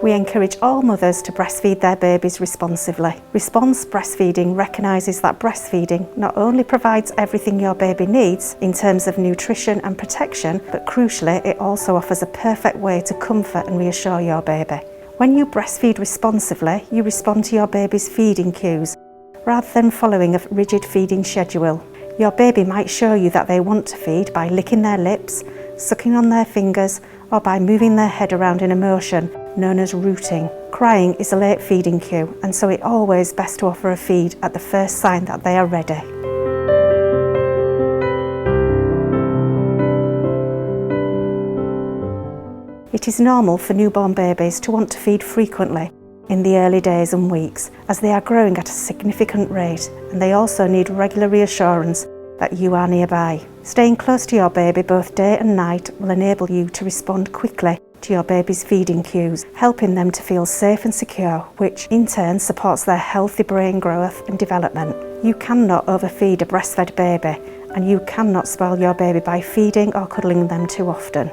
We encourage all mothers to breastfeed their babies responsively. Response breastfeeding recognises that breastfeeding not only provides everything your baby needs in terms of nutrition and protection, but crucially it also offers a perfect way to comfort and reassure your baby. When you breastfeed responsively, you respond to your baby's feeding cues rather than following a rigid feeding schedule. Your baby might show you that they want to feed by licking their lips, sucking on their fingers, or by moving their head around in a motion known as rooting. Crying is a late feeding cue, and so it's always best to offer a feed at the first sign that they are ready. It is normal for newborn babies to want to feed frequently in the early days and weeks, as they are growing at a significant rate, and they also need regular reassurance that you are nearby. Staying close to your baby both day and night will enable you to respond quickly to your baby's feeding cues, helping them to feel safe and secure, which in turn supports their healthy brain growth and development. You cannot overfeed a breastfed baby, and you cannot spoil your baby by feeding or cuddling them too often.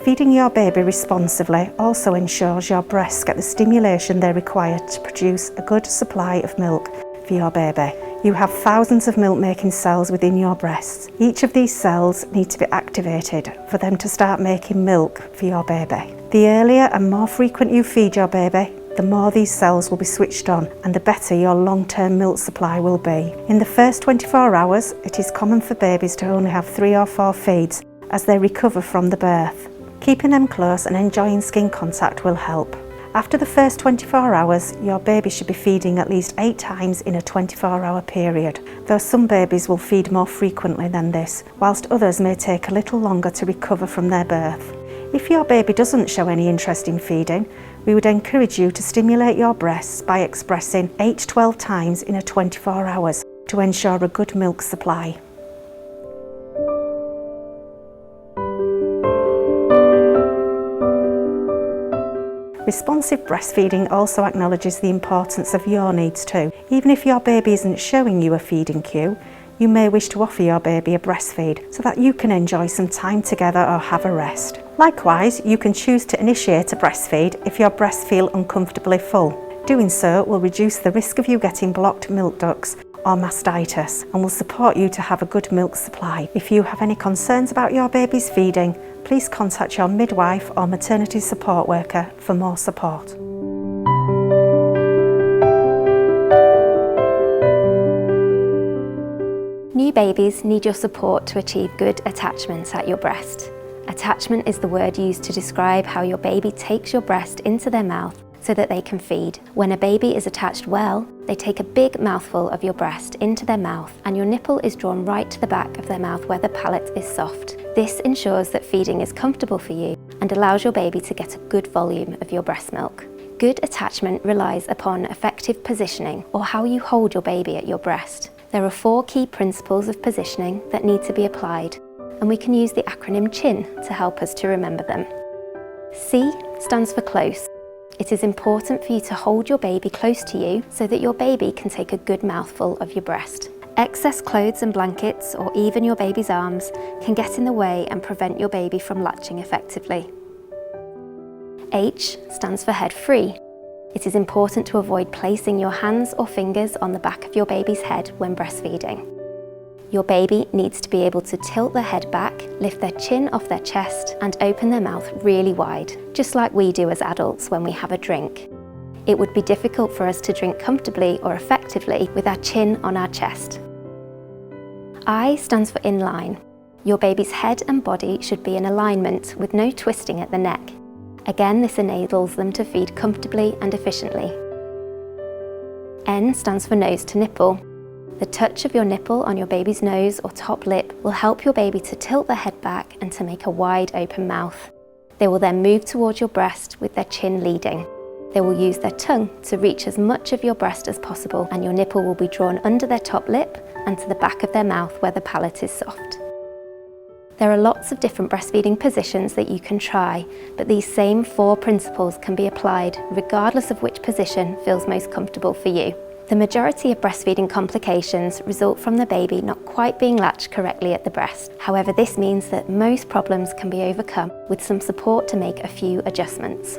Feeding your baby responsively also ensures your breasts get the stimulation they require to produce a good supply of milk for your baby. You have thousands of milk-making cells within your breasts. Each of these cells need to be activated for them to start making milk for your baby. The earlier and more frequent you feed your baby, the more these cells will be switched on and the better your long-term milk supply will be. In the first 24 hours, it is common for babies to only have 3 or 4 feeds as they recover from the birth. Keeping them close and enjoying skin contact will help. After the first 24 hours, your baby should be feeding at least 8 times in a 24-hour period, though some babies will feed more frequently than this, whilst others may take a little longer to recover from their birth. If your baby doesn't show any interest in feeding, we would encourage you to stimulate your breasts by expressing 8 to 12 times in a 24 hours to ensure a good milk supply. Responsive breastfeeding also acknowledges the importance of your needs too. Even if your baby isn't showing you a feeding cue, you may wish to offer your baby a breastfeed so that you can enjoy some time together or have a rest. Likewise, you can choose to initiate a breastfeed if your breasts feel uncomfortably full. Doing so will reduce the risk of you getting blocked milk ducts or mastitis and will support you to have a good milk supply. If you have any concerns about your baby's feeding, please contact your midwife or maternity support worker for more support. New babies need your support to achieve good attachment at your breast. Attachment is the word used to describe how your baby takes your breast into their mouth so that they can feed. When a baby is attached well, they take a big mouthful of your breast into their mouth and your nipple is drawn right to the back of their mouth where the palate is soft. This ensures that feeding is comfortable for you and allows your baby to get a good volume of your breast milk. Good attachment relies upon effective positioning, or how you hold your baby at your breast. There are 4 key principles of positioning that need to be applied, and we can use the acronym CHIN to help us to remember them. C stands for close. It is important for you to hold your baby close to you so that your baby can take a good mouthful of your breast. Excess clothes and blankets, or even your baby's arms, can get in the way and prevent your baby from latching effectively. H stands for head free. It is important to avoid placing your hands or fingers on the back of your baby's head when breastfeeding. Your baby needs to be able to tilt their head back, lift their chin off their chest, and open their mouth really wide, just like we do as adults when we have a drink. It would be difficult for us to drink comfortably or effectively with our chin on our chest. I stands for in line. Your baby's head and body should be in alignment with no twisting at the neck. Again, this enables them to feed comfortably and efficiently. N stands for nose to nipple. The touch of your nipple on your baby's nose or top lip will help your baby to tilt their head back and to make a wide open mouth. They will then move towards your breast with their chin leading. They will use their tongue to reach as much of your breast as possible, and your nipple will be drawn under their top lip and to the back of their mouth where the palate is soft. There are lots of different breastfeeding positions that you can try, but these same 4 principles can be applied regardless of which position feels most comfortable for you. The majority of breastfeeding complications result from the baby not quite being latched correctly at the breast. However, this means that most problems can be overcome with some support to make a few adjustments.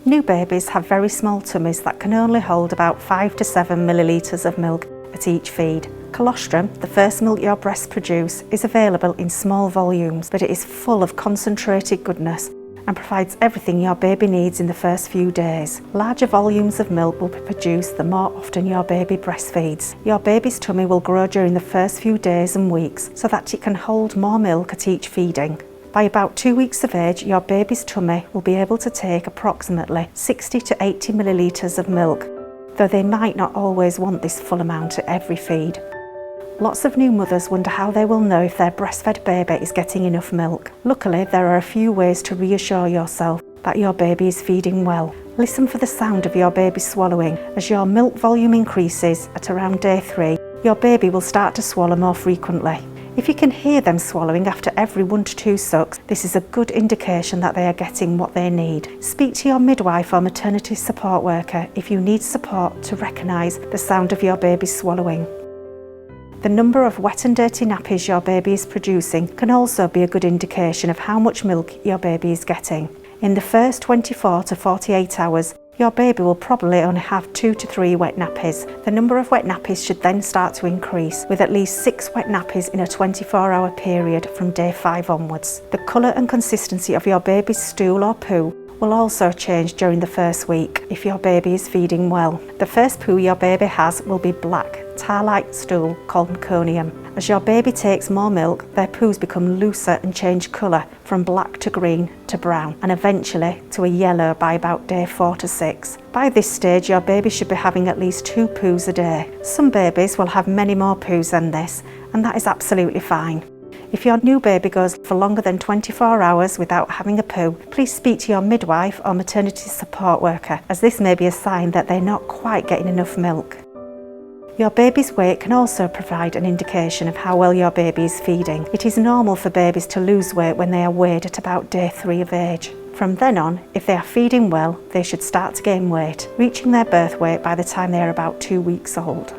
New babies have very small tummies that can only hold about 5 to 7 millilitres of milk at each feed. Colostrum, the first milk your breasts produce, is available in small volumes, but it is full of concentrated goodness and provides everything your baby needs in the first few days. Larger volumes of milk will be produced the more often your baby breastfeeds. Your baby's tummy will grow during the first few days and weeks so that it can hold more milk at each feeding. By about 2 weeks of age, your baby's tummy will be able to take approximately 60 to 80 millilitres of milk, though they might not always want this full amount at every feed. Lots of new mothers wonder how they will know if their breastfed baby is getting enough milk. Luckily, there are a few ways to reassure yourself that your baby is feeding well. Listen for the sound of your baby swallowing. As your milk volume increases at around day 3, your baby will start to swallow more frequently. If you can hear them swallowing after every 1 to 2 sucks, this is a good indication that they are getting what they need. Speak to your midwife or maternity support worker if you need support to recognise the sound of your baby swallowing. The number of wet and dirty nappies your baby is producing can also be a good indication of how much milk your baby is getting. In the first 24 to 48 hours, your baby will probably only have 2 to 3 wet nappies. The number of wet nappies should then start to increase, with at least 6 wet nappies in a 24-hour period from day 5 onwards. The colour and consistency of your baby's stool or poo will also change during the first week if your baby is feeding well. The first poo your baby has will be black, tar-like stool called meconium. As your baby takes more milk, their poos become looser and change colour from black to green to brown and eventually to a yellow by about day 4 to 6. By this stage, your baby should be having at least 2 poos a day. Some babies will have many more poos than this, and that is absolutely fine. If your new baby goes for longer than 24 hours without having a poo, please speak to your midwife or maternity support worker, as this may be a sign that they're not quite getting enough milk. Your baby's weight can also provide an indication of how well your baby is feeding. It is normal for babies to lose weight when they are weighed at about day 3 of age. From then on, if they are feeding well, they should start to gain weight, reaching their birth weight by the time they are about 2 weeks old.